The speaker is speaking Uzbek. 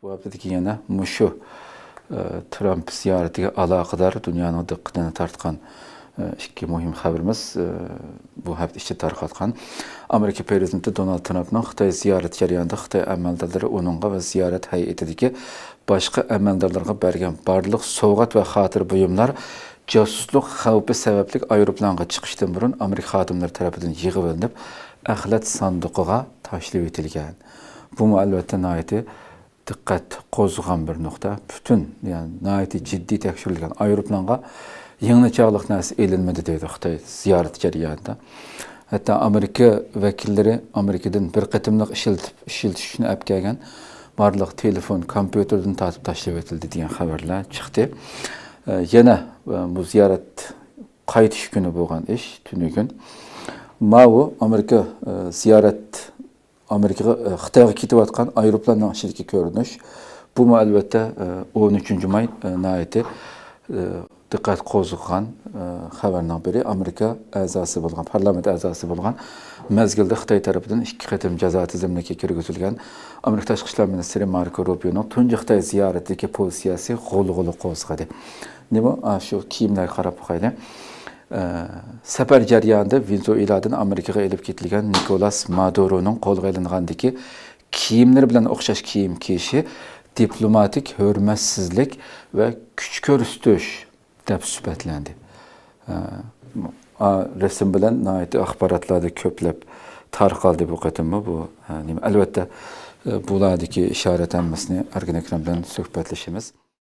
Bu haftadaki yana muşu Trump ziyaretiga alaqadar dünyanın diqqatini tartqan ikki muhim xabarimiz bu hafta içi tarqatqan. Amerika prezidenti Donald Trump'ның Xitoy ziyaret jarayonida Xitoy amaldorlari onunğa ve ziyaret hay'atidagi boshqa amaldorlarga bergan barliq sovg'at va xotir buyumlar josuslik xavfi sababli aeroplanga chiqishdan burun Amerika xodimlari tarafidan yig'ib olinib, axlat sanduqiga tashlab etilgan. Bu albatta nihoyatda diqqat qo'zg'agan bir nuqta. Bütün yani nihoyatda jiddiy tekshirilgan aeroplanga yangi chog'liq narsa elinmadi deydi Xitoy ziyorat jarayonida. Hatta Amerika vakillari Amerikadan bir qatimliq ishiltish uchun olib kelgan barliq telefon, kompyuterdan tatib tashlab etildi degan xabarlar chiqdi. Yana bu ziyorat qaytish kuni bo'lgan ish, tunugun. Mao Amerika ziyorat Amerikaga Xitoyga ketayotgan aeroplanning ichidagi ko'rinish. Bu albatta 13 may nihoyatda diqqat qo'zg'agan xabarning biri. Amerika a'zosi bo'lgan, parlament a'zosi bo'lgan mezgilda Xitoy tarafidan ikki qatim jazo tizimiga kirgizilgan Amerika tashqi ishlar ministri Marco Rubio'ning tunji Xitoy ziyoratidagi pozitsiyasi g'ul-g'ul qo'zg'adi. Nima? Shu kiyimlarga qarab qo'yaylik. Safar jarayonida Venezueladan Amerikaga elib ketilgan Nicolas Maduro'ning qo'lga olingandagi kiyimlar bilan o'xshash kiyim kiyishi diplomatik hurmatsizlik va kuch ko'rsatish deb sifatlendi. Resim bilan nihoyatda axborotlarda ko'plab tarqaldi bu qatimmi bu. Albatta bulardagi ishorat hammasini Argen Akram bilan suhbatlashamiz.